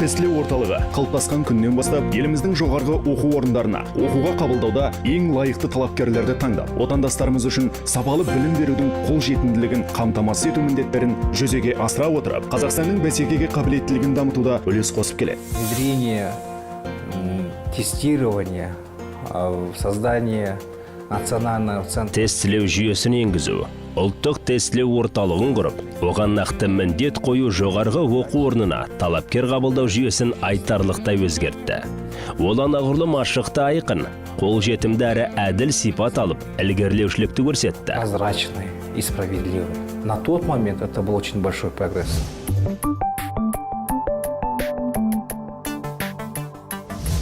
тестілеу орталығы қалыптасқан күннен бастап еліміздің жоғарғы оқу орындарына оқуға қабылдауда ең лайықты талапкерлерді таңдап, отандастарымыз үшін сапалы білім берудің қолжетімділігін қамтамасыз ету міндеттерін жүзеге асыра отырып, Қазақстанның бәсекеге қабілеттілігін дамытуда үлес қосып келеді. Внедрение, тестирование, создание национального центра. Тестілеу жүйесін енгізу, ұлттық тестілеу орталығын құрып, оған нақты міндет қою жоғарғы оқу орнына талапкер қабылдау жүйесін айтарлықтай өзгертті. Ол анағұрлым ашықты айқын, қолжетімді әрі әділ сипат алып, ілгерілеушілікті көрсетті. Прозрачный и справедливый. На тот момент это был очень большой прогресс.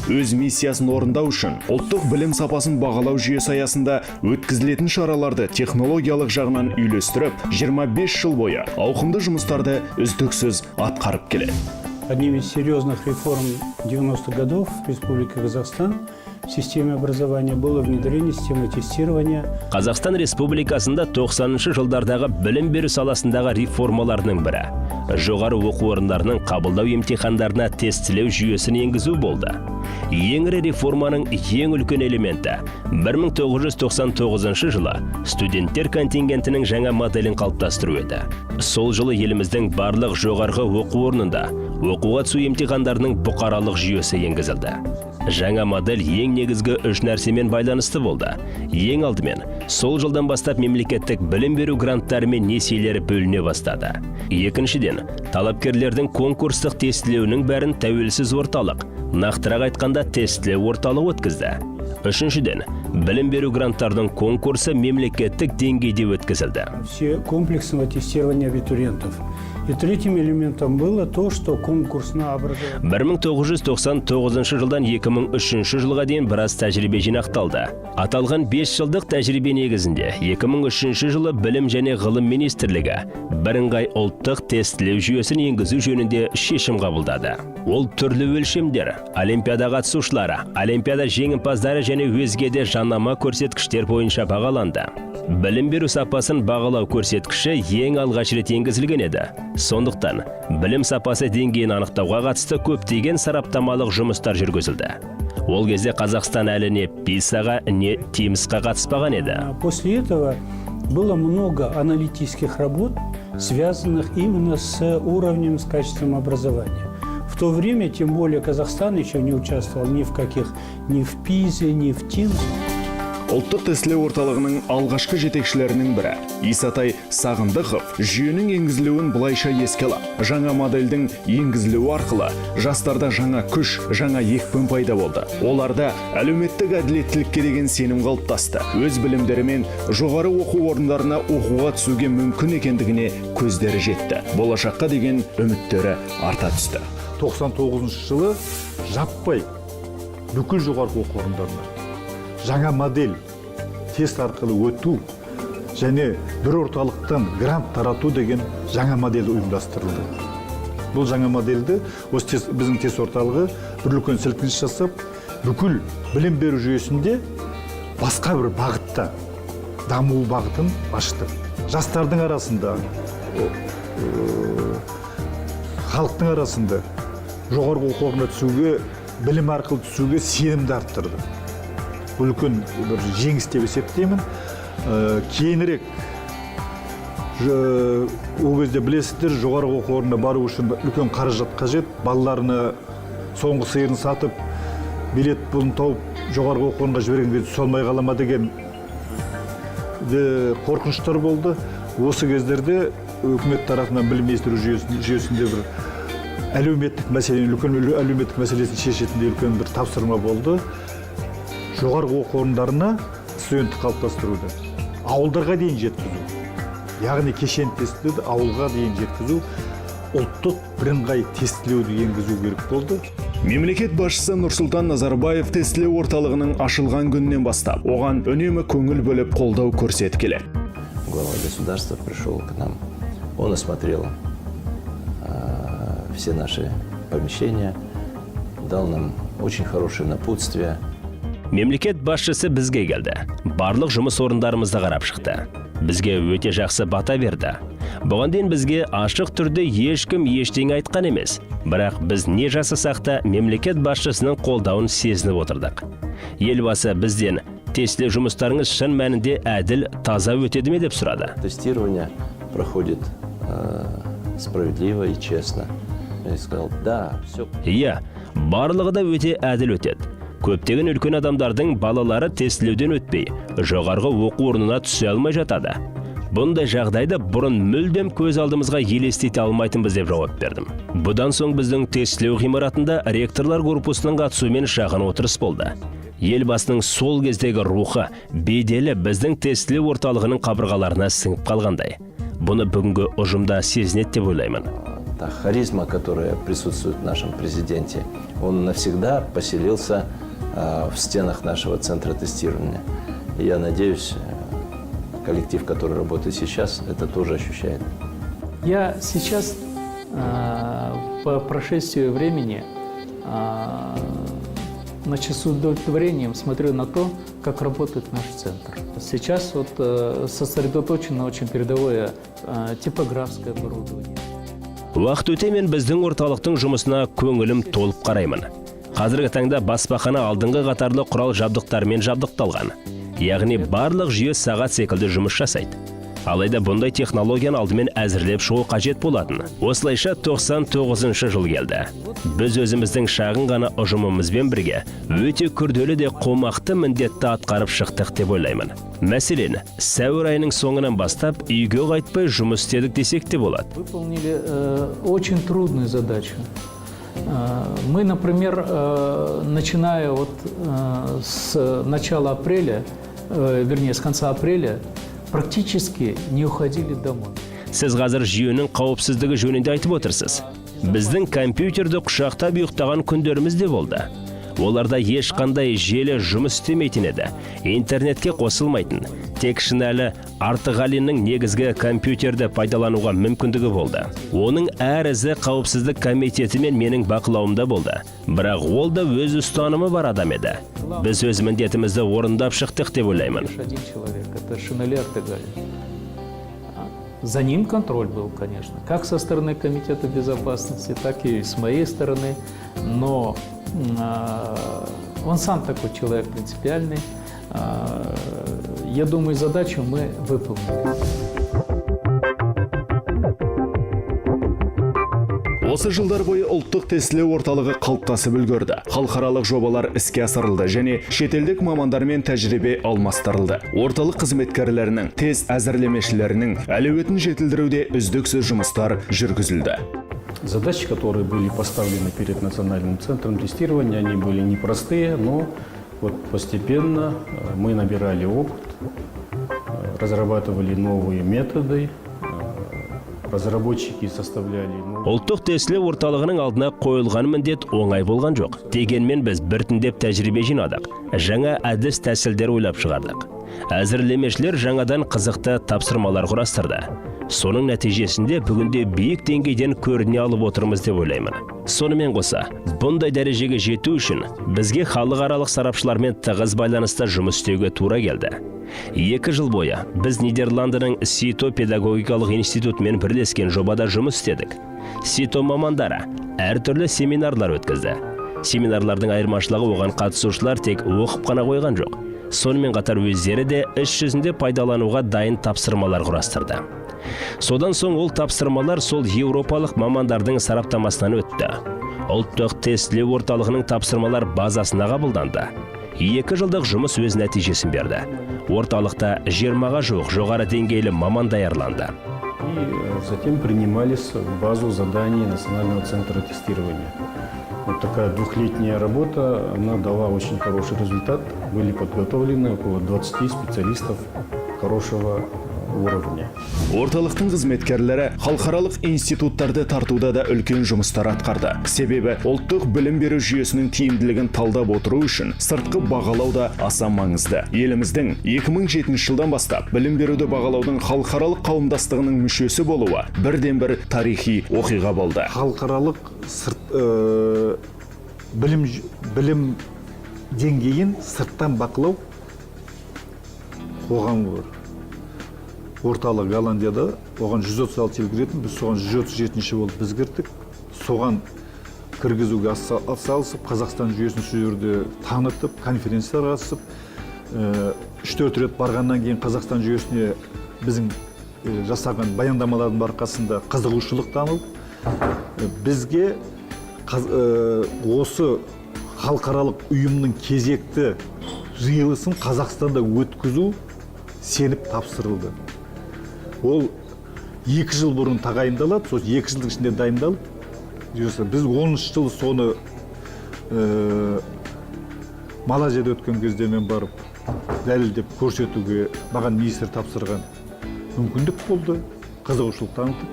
Өз миссиясын орындау үшін ұлттық білім сапасын бағалау жүйесі аясында өткізілетін шараларды технологиялық жағынан үйлестіріп, 25 жыл бойы ауқымды жұмыстарды үздіксіз атқарып келеді. Одним из серьезных реформ 90-х годов в Республике Казахстан в системе образования было внедрение системы тестирования. Қазақстан Республикасында 90-шы жылдардағы білім беру саласындағы реформаларының бірі жоғары оқу орындарының қабылдау емтихандарына тестілеу жүйесін енгізу болды. Ең ірі реформаның ең үлкен элементі 1999 жылы студенттер контингентінің жаңа моделін қалыптастыру еді. Сол жылы еліміздің барлық жоғарғы оқу орнында оқуға түсу емтихандарының бұқаралық жүйесі енгізілді. Жаңа модель ең негізгі үш нәрсемен байланысты болды. Ең алдымен, сол жылдан бастап мемлекеттік білім беру гранттары мен несиелері бөліне бастады. Екіншіден, талапкерлердің конкурстық тестілеуінің бәрін тәуелсіз орталық, нақтырақ айтқанда тестілеу орталығы өткізді. Үшіншіден, білім беру гранттардың конкурсы мемлекеттік деңгейде өткізілді. Все комплексного тестирования абитуриентов. И третьим элементом было то, что конкурс на образование. 1999 жылдан 2003 жылға дейін біраз тәжірибе жинақталды. Аталған 5 жылдық тәжірибе негізінде 2003 жылы Білім және ғылым министрлігі бірыңғай ұлттық тестілеу жүйесін енгізу жөнінде шешім қабылдады. Ол түрлі өлшемдер, олимпиада қатысушылары, олимпиада жеңімпаздары және өзге де жанама көрсеткіштер бойынша бағаланды. Білім беру сапасын бағалау көрсеткіші ең алғаш рет енгізілген еді. Сондықтан, білім сапасы деңгейін анықтауға қатысты көптеген сараптамалық жұмыстар жүргізілді. Ол кезде Қазақстан әлі не PISA-ға, не TIMSS-қа қатыспаған еді. После этого было много аналитических работ, связанных именно с уровнем, с качеством образования. В то время, тем более, Казахстан еще не участвовал ни в PISA, ни в TIMSS. Ұлттық тестілеу орталығының алғашқы жетекшілерінің бірі Исатай Сағындықов жүйенің енгізілуін былайша еске алып, жаңа модельдің енгізілуі арқылы жастарда жаңа күш, жаңа екпін пайда болды. Оларда әлеуметтік әділеттілікке деген сенім қалыптасты. Өз білімдерімен жоғары оқу орындарына оқуға түсуге мүмкін екендігіне көздері жетті. Болашаққа деген үміттері арта түсті. 99 жылы жаппай бүкіл жоғарғы оқу орындарына жаңа модель тест арқылы өту және бір орталықтан грант тарату деген жаңа модель ұйымдастырылды. Бұл жаңа модельді біздің тест орталығы бір үлкен сілкініс жасап, бүкіл білім беру жүйесінде басқа бір бағытта даму бағытын ашты. Жастардың арасында, халықтың арасында жоғарғы оқу орнына түсуге, білім арқылы түсуге сенімді арттырды. Бұл үлкен бір жеңіс деп есептеймін. Кейінірек ол кезде білесіздер, жоғарғы оқу орнына бару үшін үлкен қаражат қажет. Балаларына соңғы сиырын сатып, билет пұлын тауып, жоғарғы оқу орнына жіберген кезде солмай қалама деген қорқыныштар болды. Осы кездерде үкімет тарапынан білім беру жүйесінде бір әлеуметтік мәселесін шешетіндей үлкен бір тапсырма болды. Жоғарғы оқу орындарына студентті қалыптастыруды, ауылдарға дейін жеткізу, яғни кешен тестілеуді ауылға дейін жеткізу, ұлттық бірыңғай тестілеуді енгізу керек болды. Мемлекет басшысы Нұрсұлтан Назарбаев тестілеу орталығының ашылған күннен бастап, оған үнемі көңіл бөліп қолдау көрсетіп келеді. Глава государства пришел к нам, он осмотрел все наши помещения, дал нам очень хорошее напутствие. Мемлекет басшысы бізге келді. Барлық жұмыс орындарымызды қарап шықты. Бізге өте жақсы бата берді. Бұған дейін бізге ашық түрде ешкім ештеңе айтқан емес. Бірақ біз не жасасақ та мемлекет басшысының қолдауын сезініп отырдық. Елбасы бізден тестілеу жұмыстарыңыз шын мәнінде әділ, таза өтеді ме деп сұрады. Тестирование проходит справедливо и честно. Я сказал, да, все. Иә, барлығы да өте әділ өтеді. Көптеген үлкен адамдардың балалары тестілеуден өтпей, жоғарғы оқу орнына түсе алмай жатады. Бұндай жағдайды бұрын мүлдем көз алдымызға елестете алмайтынбыз деп жауап бердім. Бұдан соң біздің тестілеу ғимаратында ректорлар корпусының қатысуымен шағын отырыс болды. Елбасының сол кездегі рухы, беделі біздің тестілеу орталығының қабырғаларына сіңіп қалғандай. Бұны бүгінгі ұжымда сезінеді деп ойлаймын. Та харизма, которая присутствует в нашем президенте, он навсегда поселился в стенах нашего центра тестирования. И я надеюсь, коллектив, который работает сейчас, это тоже ощущает. Я сейчас, по прошествию времени, с удовлетворением смотрю на то, как работает наш центр. Сейчас вот сосредоточено очень передовое типографское оборудование. Уақыт өте мен біздің орталықтың жұмысына көңілім толып қараймын. Қазіргі таңда баспахана алдыңғы қатарлы құрал жабдықтармен жабдықталған. Яғни барлық жүйе сағат секілді жұмыс жасайды. Алайда бұндай технологияны алдымен әзірлеп шығу қажет болатын. Осылайша 99 жыл келді. Біз өзіміздің шағын ғана ұжымымызбен бірге өте күрделі де қомақты міндетті атқарып шықтық деп ойлаймын. Мәселен, сәуір айының соңынан бастап үйге қайтпай жұмыс істедік десек те болады. Выполнили очень трудную задачу. Мы, например, начиная вот с начала апреля, вернее, с конца апреля, практически не уходили домой. Сіз қазір жүйенің қауіпсіздігі жөнінде айтып отырсыз. Біздің компьютерді құшақтап ұйықтаған күндеріміз де болды. Оларда ешқандай желі жұмыс істемейтін еді. Интернетке қосылмайтын. Тек Шынәлі Артығалиннің негізгі компьютерді пайдалануға мүмкіндігі болды. Оның әр ізі қауіпсіздік комитеті мен менің бақылауымда болды. Бірақ ол да өз ұстанымы бар адам еді. Біз өз міндетімізді орындап шықтық деп ойлаймын. Один человек, это Шынәлі Артығалин. За ним контроль был, конечно, как со стороны Комитета безопасности, так и с моей стороны. Но он сам такой человек принципиальный. Я думаю, задачу мы выполнили. Осы жылдар бойы ұлттық тестілеу орталығы қалыптасып үлгерді. Халықаралық жобалар іске асырылды және шетелдік мамандармен тәжірибе алмастырылды. Орталық қызметкерлерінің, тест әзірлемешілерінің әлеуетін жетілдіруде үздіксіз жұмыстар жүргізілді. Задачи, которые были поставлены перед Национальным центром тестирования, они были непростые, но вот постепенно мы набирали опыт, разрабатывали новые методы, разработчики составляли... Ұлттық тестілеу орталығының алдына қойылған міндет оңай болған жоқ. Дегенмен біз біртіндеп тәжірибе жинадық. Жаңа әдіс тәсілдер ойлап шығардық. Әзірлемешілер жаңадан қызықты тапсырмалар құрастырды. Соның нәтижесінде бүгінде биік деңгейден көріне алып отырмыз деп ойлаймын. Сонымен қоса, бұндай дәрежеге жету үшін бізге халықаралық сарапшылармен тығыз байланыста жұмыс істеуге тура келді. 2 жыл бойы біз Нидерландының СИТО педагогикалық институтымен бірлескен жобада жұмыс істедік. СИТО мамандары әртүрлі семинарлар өткізді. Семинарлардың айырмашылығы оған қатысушылар тек оқып қана қойған жоқ. Сонымен қатар өздері де іс жүзінде пайдалануға дайын тапсырмалар құрастырды. Содан соң ол тапсырмалар сол еуропалық мамандардың сараптамасынан өтті. Ұлттық тестілеу орталығының тапсырмалар базасына қабылданды. 2 жылдық жұмыс өз нәтижесін берді. Орталықта 20-ға жуық жоғары деңгейлі маман даярланды. И затем принимались в базу заданий Национального центра тестирования. Вот такая двухлетняя работа, она дала очень хороший результат. Были подготовлены около 20 специалистов хорошего уровня. Орталықтың қызметкерлері халықаралық институттарды тартуда да үлкен жұмыстар атқарды. Себебі ұлттық білім беру жүйесінің тиімділігін талдап отыру үшін сыртқы бағалау да аса маңызды. Еліміздің 2007 жылдан бастап білім беруді бағалаудың халықаралық қауымдастығының мүшесі болуы бірден бір тарихи оқиға болды. Халықаралық білім деңгейін сырттан бақылау қоғам бар. орталық Голландияда, оған 136 ел кіретін, біз соған 137-ші болып біз кірдік. Соған кіргізуге атсалысып, Қазақстан жүйесін сол жерде танытып, конференцияға қатысып, 3-4 рет барғаннан кейін Қазақстан жүйесіне біздің жасаған баяндамалардың арқасында қызығушылық танылып, бізге осы халықаралық ұйымның кезекті жиылысын Қазақстанда өткізу сеніп тапсырылды. Ол 2 жыл бұрын тағайындалады, сол 2 жылдың ішінде дайындалып, біз 10 жыл соны Малайзияда өткен кезде мен барып дәлелдеп көрсетуге маған министр тапсырған мүмкіндік болды, қызығушылық танытып.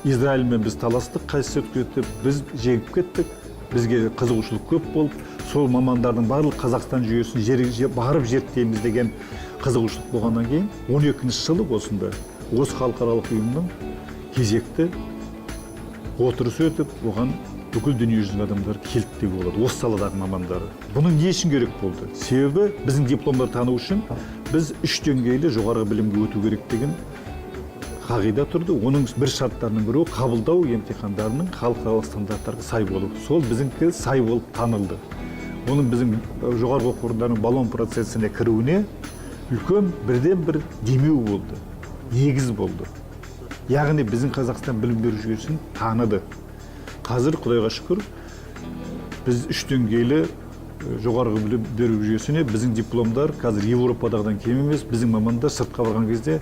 Израильмен біз таластық, қайсы өткетіп, біз жеңіп кеттік, бізге қызығушылық көп болып, сол мамандардың барлық Қазақстан жүйесін барып зерттейміз деген қызығушылық болғаннан кейін 12-ші жылы осында осы халықаралық ұйымның кезекті отырысы өтіп, оған бүкіл дүниежүзілік адамдар келді деуге болады, осы саладағы мамандары. Бұның не үшін керек болды? Себебі біздің дипломдар тану үшін біз 3 деңгейлі жоғарғы білімге өту керек деген қағида тұрды. Оның бір шарттарының бірі қабылдау емтихандарының халықаралық стандарттарға сай болу. Сол біздіңкі сай болып танылды. Оның біздің жоғарғы оқу орындарының баллон процесіне кіруіне үлкен бірден бір демеу болды, негіз болды. Яғни біздің Қазақстан білім беру жүйесін таныды. Қазір Құдайға шүкір, біз 3 деңгейлі жоғарғы білім беру жүйесіне біздің дипломдар қазір Европадағыдан кем емес, біздің мамандар сыртқа барған кезде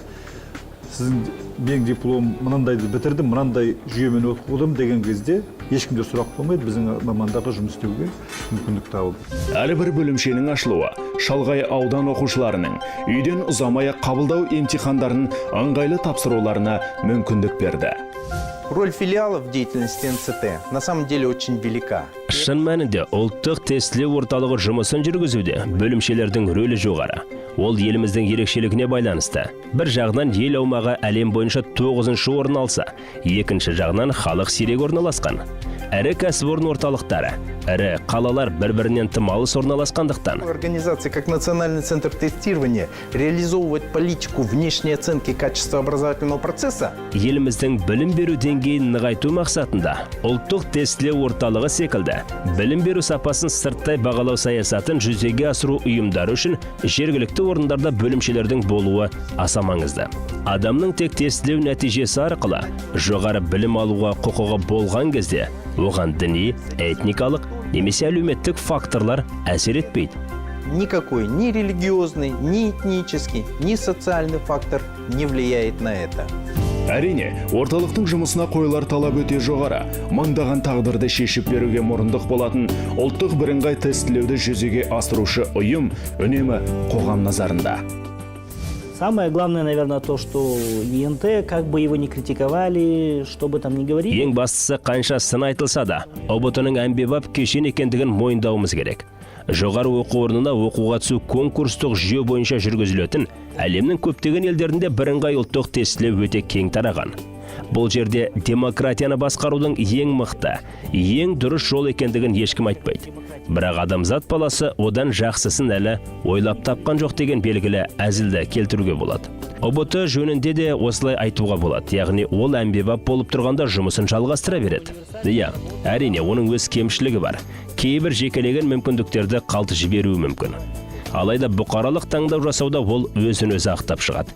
сіздің мен диплом мынандайды бітірдім, мынандай жүйемен оқыдым деген кезде ешкімде сұрақ болмайды, біздің мамандарға жұмыс істеуге мүмкіндік табылды. Әлі бір бөлімшенің ашылуы шалғай аудан оқушыларының үйден ұзамай қабылдау емтихандарын ыңғайлы тапсыруларына мүмкіндік берді. Роль филиалов в деятельности НЦТ на самом деле очень велика. Шын мәнінде ұлттық тестілеу орталығы жұмысын жүргізуде бөлімшелердің рөлі жоғары. Ол еліміздің ерекшелігіне байланысты. Бір жағынан ел аумағы әлем бойынша 9-шы орын алса, екінші жағынан халық сирек орналасқан. Әрі кәсіпорын орталықтары, әрі қалалар бір-бірінен тым алыс орналасқандықтан. Организации, как Национальный центр тестирования, реализовывать политику внешней оценки качества образовательного процесса. Еліміздің білім беру деңгейін нығайту мақсатында ұлттық тестілеу орталығы секілді білім беру сапасын сырттай бағалау саясатын жүзеге асыру ұйымдары үшін жергілікті орындарда бөлімшелердің болуы аса маңызды. Адамның тек тестілеу нәтижесі арқылы жоғары білім алуға құқығы болған кезде оған діни, этникалық немесе әлеуметтік факторлар әсер етпейді. Никакой ни религиозный, ни этнический, ни социальный фактор не влияет на это. Әрине, орталықтың жұмысына қойылар талап өте жоғары, мыңдаған тағдырды шешіп беруге мұрындық болатын ұлттық бірыңғай тестілеуді жүзеге асырушы ұйым үнемі қоғам назарында. Самое главное, наверное, то, что ЕНТ, как бы его ни критиковали, что бы там ни говорили. Ең бастысы қанша сын айтылса да, ұбт-ның әмбебап кешен екендігін мойындауымыз керек. Жоғары оқу орнына оқуға түсу конкурстық жүйе бойынша жүргізілетін әлемнің көптеген елдерінде бірыңғай ұлттық тестілеу өте кең тараған. Бұл жерде демократияны басқарудың ең мықты, ең дұрыс жол екендігін ешкім айтпайды. Бірақ адамзат баласы одан жақсысын әлі ойлап тапқан жоқ деген белгілі әзілді келтіруге болады. ұбт жөнінде де осылай айтуға болады, яғни ол әмбебап болып тұрғанда жұмысын жалғастыра береді. Иә, әрине оның өз кемшілігі бар. Кейбір жекелеген мүмкіндіктерді қалт жіберуі мүмкін. Алайда бұқаралық таңдау жасауда ол өзін-өзі ақтап шығады.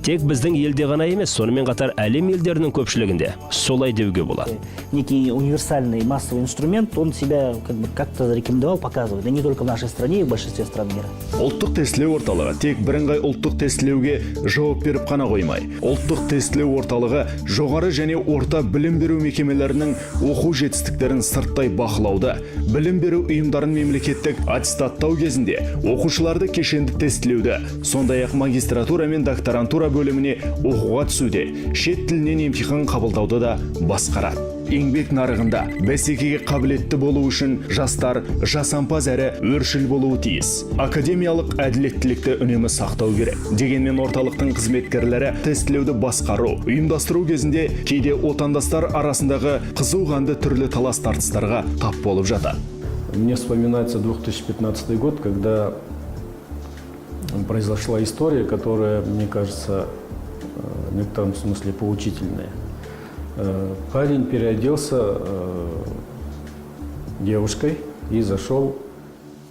Тек біздің елде ғана емес, сонымен қатар әлем елдерінің көпшілігінде солай деуге болады. Некий универсальный массовый инструмент, он себя как-то зарекомендовал, показывает. И не только в нашей стране, и в большинстве стран мира. Ұлттық тестілеу орталығы тек бірыңғай ұлттық тестілеуге жауап беріп қана қоймай, ұлттық тестілеу орталығы жоғары және орта білім беру мекемелерінің оқу жетістіктерін сырттай бақылауды, білім беру ұйымдарын мемлекеттік аттестаттау кезінде оқушыларды кешенді тестілеуді, сондай-ақ магистратура мен докторантура бөліміне оқуға түсуде, шет тілінен емтихан қабылдауды да басқарады. Еңбек нарығында бәсекеге қабілетті болу үшін жастар жасампаз әрі өршіл болуы тиіс. Академиялық әділеттілікті үнемі сақтау керек. Дегенмен орталықтың қызметкерлері тестілеуді басқару, ұйымдастыру кезінде кейде отандастар арасындағы қызу қанды түрлі талас тартыстарға тап болып жатады. Мне вспоминается 2015 год, когда произошла история, которая, мне кажется, в некотором смысле поучительные. Парень переоделся девушкой и зашел.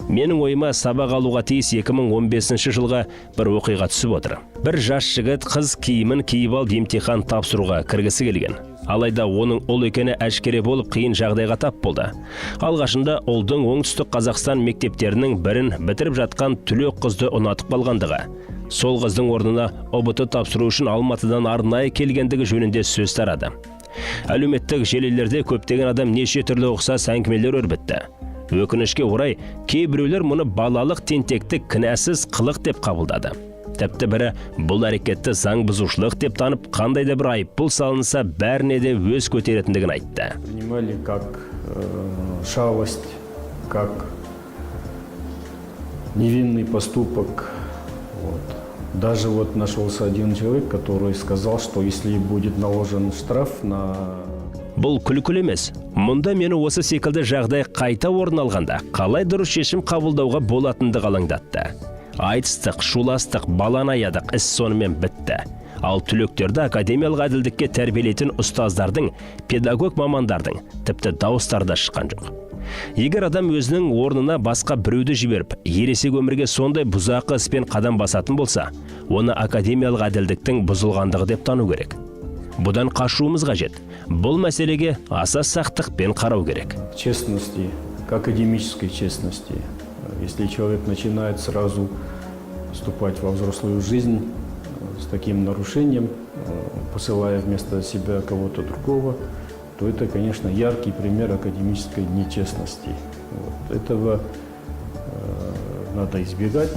Менің ойыма сабақ алуға тиіс 2015 жылға бір оқиға түсіп отыр. Бір жас жігіт қыз киімін киіп алып емтихан тапсыруға кіргісі келген. Алайда оның ұл екені әшкере болып қиын жағдайға тап болды. Алғашында ұлдың оңтүстік Қазақстан мектептерінің бірін бітіріп жатқан түлек қызды ұнатып қалғандығы, сол қыздың орнына ұбт тапсыру үшін Алматыдан арнайы келгендігі жөнінде сөз тарады. Әлеуметтік желілерде көптеген адам неше түрлі ұқсас әңгімелер өрбітті. Өкінішке орай, кейбіреулер мұны балалық тентектік кінәсіз қылық деп қабылдады. Тіпті бірі бұл әрекетті заң бұзушылық деп танып, қандай да бір айыппұл салынса, бәріне де өз көтеретіндігін айтты. Принимали как шалость, как невинный поступок. Даже нашелся один человек, который сказал, что если будет наложен штраф на... Бұл күлкілі емес. Мұнда мені осы секілді жағдай қайта орын алғанда, қалай дұрыс шешім қабылдауға болатындығы алаңдатты. Айтыстық, шуластық, баланы аядық, іс сонымен бітті. Ал түлектерді академиялық әділдікке тәрбиелейтін ұстаздардың, педагог мамандардың тіпті дауыстары да шыққан жоқ. Егер адам өзінің орнына басқа біреуді жіберіп, ересек өмірге сондай бұзақы іспен қадам басатын болса, оны академиялық әділдіктің бұзылғандығы деп тану керек. Бұдан қашуымыз қажет. Бұл мәселеге аса сақтықпен қарау керек. Честности, к академической честности. Если человек начинает сразу вступать во взрослую жизнь с таким нарушением, посылая вместо себя кого-то другого, то это, конечно, яркий пример академической нечестности. Этого надо избегать.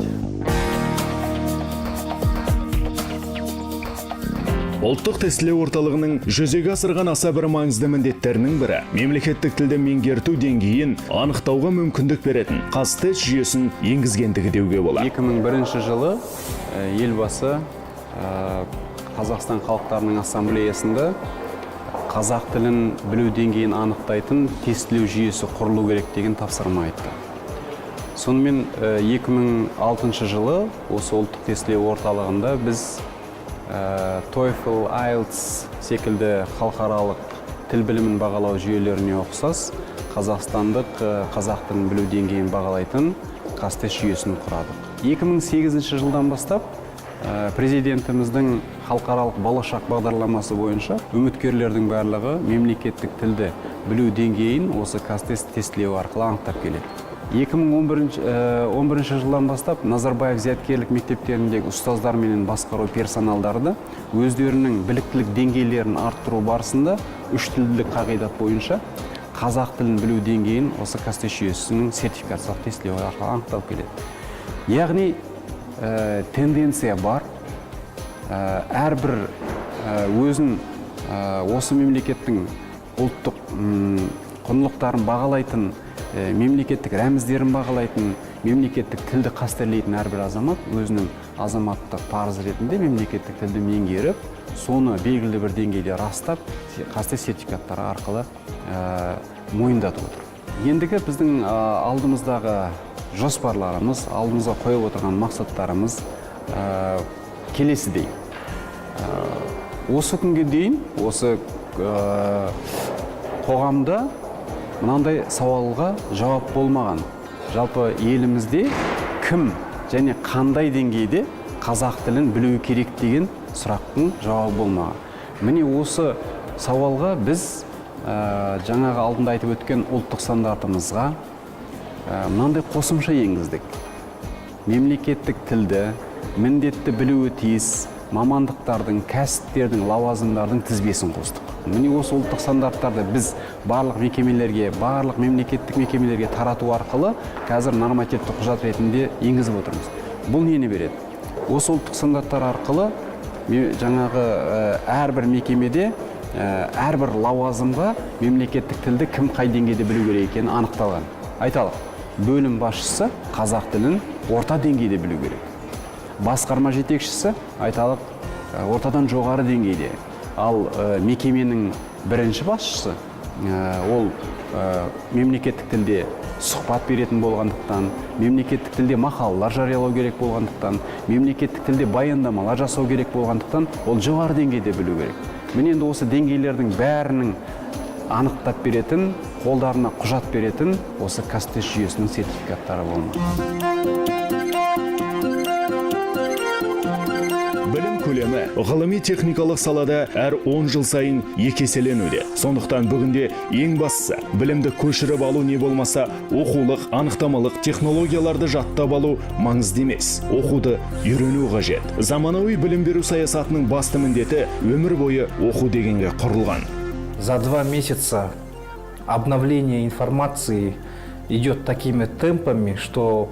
Ұлттық тестілеу орталығының жүзеге асырған аса бір маңызды міндеттерінің бірі мемлекеттік тілді меңгерту деңгейін анықтауға мүмкіндік беретін қазтест жүйесін енгізгендігі деуге болады. 2001 жылы елбасы Қазақстан халықтарының ассамблеясында қазақ тілін білу деңгейін анықтайтын тестілеу жүйесі құрылу керек деген тапсырма айтты. Сонымен 2006 жылы осы ұлттық тестілеу орталығында біз TOEFL, IELTS секілді халықаралық тіл білімін бағалау жүйелеріне ұқсас қазақстандық қазақ тілін білу деңгейін бағалайтын қазтест жүйесін құрадық. 2008 жылдан бастап президентіміздің халықаралық болашақ бағдарламасы бойынша үміткерлердің барлығы мемлекеттік тілді білу деңгейін осы қазтест тестілеу арқылы анықтап келеді. 2011 жылдан бастап Назарбаев зияткерлік мектептеріндегі ұстаздар менен басқару персоналдарды өздерінің біліктілік деңгейлерін арттыру барысында үш тілділік қағидат бойынша қазақ тілін білу деңгейін осы қазтест жүйесінің сертификациялық тестілеу арқылы анықтап келеді. Яғни тенденция бар. Әрбір өзін осы мемлекеттің ұлттық құндылықтарын бағалайтын, мемлекеттік рәміздерін бағалайтын, мемлекеттік тілді қастерлейтін әрбір азамат өзінің азаматтық парызы ретінде мемлекеттік тілді меңгеріп, соны белгілі бір деңгейде растап, қазтест сертификаттары арқылы мойындатып отыр. Ендігі біздің алдымыздағы жоспарларымыз, алдымызға қойып отырған мақсаттарымыз келесідей. Осы күнге дейін осы қоғамда мынандай сауалға жауап болмаған. Жалпы елімізде кім және қандай деңгейде қазақ тілін білуі керек деген сұрақтың жауабы болмаған. Міне осы сауалға біз жаңағы алдында айтып өткен ұлттық стандартымызға мынандай қосымша енгіздік. Мемлекеттік тілді міндетті білуі тиіс мамандықтардың, кәсіптердің, лауазымдардың тізбесін қостық. Міне осы ұлттық стандарттарды біз барлық мекемелерге, барлық мемлекеттік мекемелерге тарату арқылы қазір нормативті құжат ретінде енгізіп отырмыз. Бұл нені береді? Осы ұлттық стандарттар арқылы жаңағы әрбір мекемеде, әрбір лауазымға мемлекеттік тілді кім қай деңгейде білу керек екені анықталған. Айталық, бөлім басшысы қазақ тілін орта деңгейде білу керек. Басқарма жетекшісі айталық ортадан жоғары деңгейде. Ал мекеменің бірінші басшысы ол мемлекеттік тілде сұхбат беретін болғандықтан, мемлекеттік тілде мақалалар жариялау керек болғандықтан, мемлекеттік тілде баяндамалар жасау керек болғандықтан, ол жоғары деңгейде білу керек. Міне енді осы деңгейлердің бәрінің анықтап беретін, қолдарына құжат беретін осы Қазтест жүйесінің сертификаттары болмақ. Білім көлемі ғылыми техникалық салада әр 10 жыл сайын екеселенуде. Сондықтан бүгінде ең бастысы білімді көшіріп алу не болмаса оқулық, анықтамалық технологияларды жаттап алу маңызды емес. Оқуды үйрену қажет. Заманауи білім беру саясатының басты міндеті өмір бойы оқу дегенге құрылған. За 2 месяца обновление информации идет такими темпами, что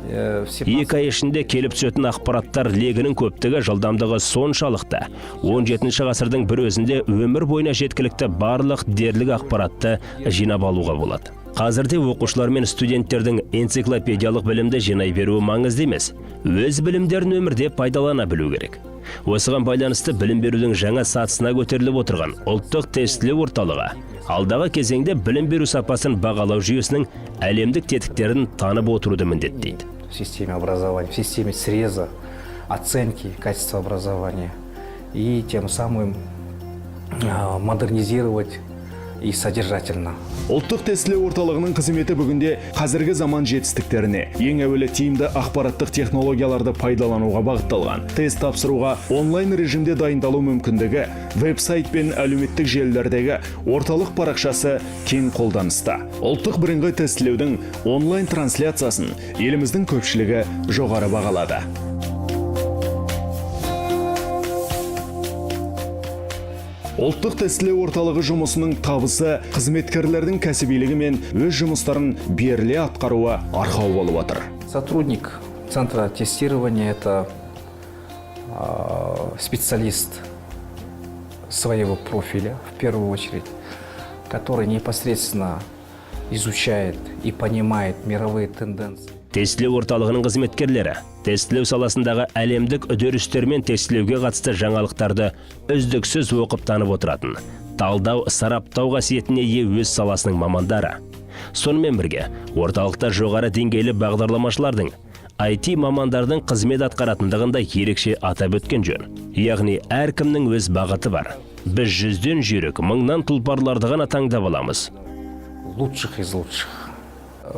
2 ай ішінде келіп түсетін ақпараттар легінің көптігі жылдамдығы соншалықты. 17 ғасырдың бір өзінде өмір бойына жеткілікті барлық дерлік ақпаратты жинап алуға болады. Қазірде оқушылар мен студенттердің энциклопедиялық білімді жинай беруі маңызды емес. Өз білімдерін өмірде пайдалана білу керек. Осыған байланысты білім берудің жаңа сатысына көтеріліп отырған ұлттық тестілеу орталығы алдағы кезеңде білім беру сапасын бағалау жүйесінің әлемдік тетіктерін танып отыруды міндеттейді. В системе образования, в системе среза, оценки качества образования и тем самым модернизировать и содержательно. Ұлттық тестілеу орталығының қызметі бүгінде қазіргі заман жетістіктеріне, ең әуелі тиімді ақпараттық технологияларды пайдалануға бағытталған. Тест тапсыруға онлайн режимде дайындалу мүмкіндігі, веб-сайт пен әлеуметтік желілердегі орталық парақшасы кең қолданыста. Ұлттық бірыңғай тестілеудің онлайн трансляциясын еліміздің көпшілігі жоғары бағалады. Ұлттық тестілеу орталығы жұмысының табысы қызметкерлердің кәсібилігі мен өз жұмыстарын беріле атқаруы арқау болып отыр. Сотрудник центра тестирования – это специалист своего профиля, в первую очередь, который непосредственно изучает и понимает мировые тенденции. Тестілеу орталығының қызметкерлері тестілеу саласындағы әлемдік үдерістер мен тестілеуге қатысты жаңалықтарды үздіксіз оқып танып отыратын, талдау, сараптау қасиетіне ие өз саласының мамандары. Сонымен бірге, орталықта жоғары деңгейлі бағдарламашылардың, IT мамандардың қызмет атқаратындығында ерекше атап өткен жөн. Яғни әркімнің өз бағыты бар. Біз 100-ден жүйрік, 1000-нан тұлпарларды ғана таңдап аламыз. Лучших из лучших.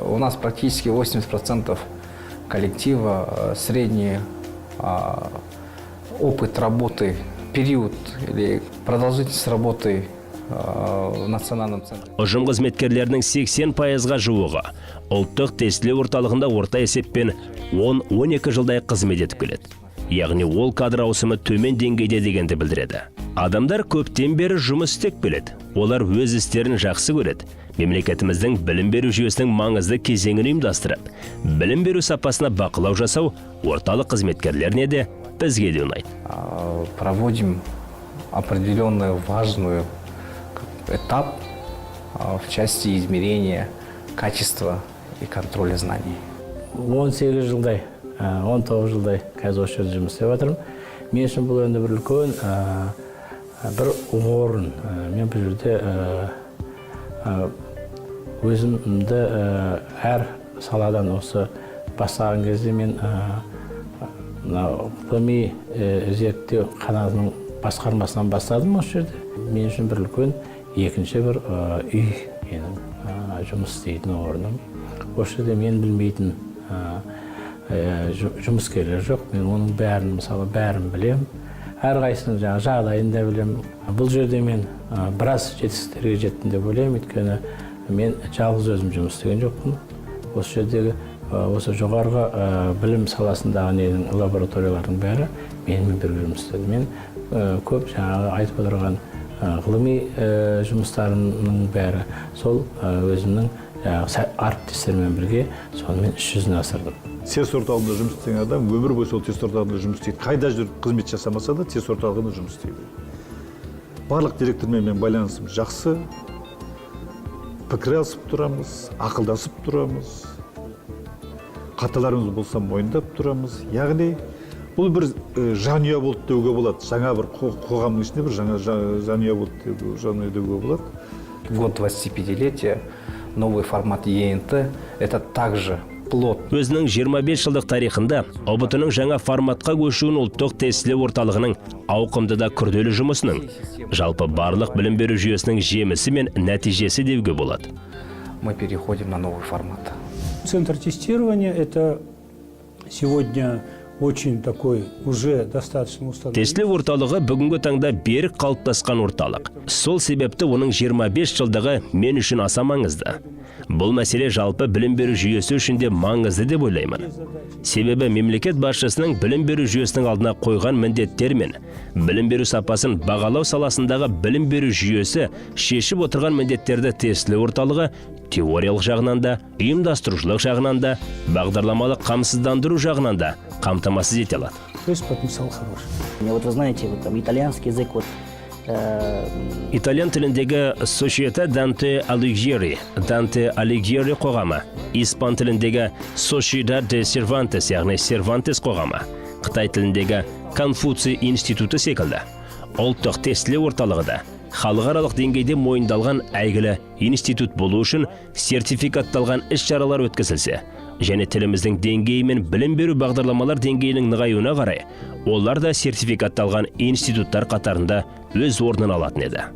У нас практически 80% коллектива средний опыт работы, период или продолжительность работы в национальном центре. Ұжым қызметкерлерінің 80%-ға жуығы ұлттық тестілеу орталығында орта есеппен 10-12 жылдай қызмет етіп келеді. Яғни ол кадр ауысымы төмен деңгейде дегенді білдіреді. Адамдар көптен бері жұмыс істеп келеді. Олар өз істерін жақсы көреді. Мемлекетіміздің білім беру жүйесінің маңызды кезеңін ұйымдастырып, білім беру сапасына бақылау жасау орталық қызметкерлеріне де бізге де ұнайды. Проводим определенную важную этап в части измерения качества и контроля знаний. 18 жылдай, 19 жылдай қазір осы жерде жұмыс істеп жатырмын. Мен үшін бұл енді бір үлкен бір орын. Мен бұл жерде өзімді әр саладан осы бастаған кезде мен ғылыми зерттеу қанатының басқармасынан бастадым осы жерде. Мен үшін бір үлкен екінші бір үй менің жұмыс істейтін орным. Осы жерде мен білмейтін жұмыскерлер жоқ. Мен оның бәрін, мысалы, бәрін білем. Әрқайсының жағдайын да білем. Бұл жерде мен біраз жетістіктерге жеттім деп ойлаймын, өйткені мен жалғыз өзім жұмыс істеген жоқпын. Осы жердегі осы жоғарғы білім саласындағы ненің лабораториялардың бәрі менімен бірге жұмыс істеді. Мен көп жаңағы айтып отырған ғылыми жұмыстарымның бәрі сол өзімнің әріптестермен бірге сонымен іс жүзіне асырдым. Тест орталығында жұмыс істеген адам өмір бойы сол тест орталығында жұмыс істейді. Қайда жүріп қызмет жасамаса да тест орталығында жұмыс істейді. Барлық директормен мен байланысым жақсы. Пікір алысып тұрамыз, ақылдасып тұрамыз. Қаталарымыз болса мойындап тұрамыз. Яғни бұл бір жанұя болды деуге болады. Жаңа бір қоғамның ішінде бір жаңа жанұя болды деуге болады. В год 25-летия новый формат ЕНТ – это также плод. Өзінің 25 жылдық тарихында ұбт-ның жаңа форматқа көшуін ұлттық тестілеу орталығының ауқымды да күрделі жұмысының, жалпы барлық білім беру жүйесінің жемісі мен нәтижесі деуге болады. Мы переходим на новый формат. Центр тестирования – это сегодня очень такой уже достаточно установленный. Тестілеу орталығы бүгінгі таңда берік қалыптасқан орталық. Сол себепті оның 25 жылдығы мен үшін аса маңызды. Бұл мәселе жалпы білім беру жүйесі үшін де маңызды деп ойлаймын. Себебі мемлекет басшысының білім беру жүйесінің алдына қойған міндеттер мен білім беру сапасын бағалау саласындағы білім беру жүйесі шешіп отырған міндеттерді тестілеу орталығы теориялық жағынан да, ұйымдастырушылық жағынан да, бағдарламалық қамсыздандыру жағынан да қамтамасыз ете алады. То есть потенциал хороший. Вот вы знаете, вот там итальянский язык, вот Итальян тіліндегі Società Dante Alighieri, Dante Alighieri қоғамы, испан тіліндегі Sociedad de Cervantes, яғни Cervantes қоғамы, Қытай тіліндегі Конфуций институты секілді. Ұлттық тестілеу орталығы да халықаралық деңгейде мойындалған әйгілі институт болу үшін сертификатталған іс-шаралар өткізілсе, және тіліміздің деңгейі мен білім беру бағдарламалар деңгейінің нығаюына қарай, олар да сертификатталған институттар қатарында өз орнын алатын еді.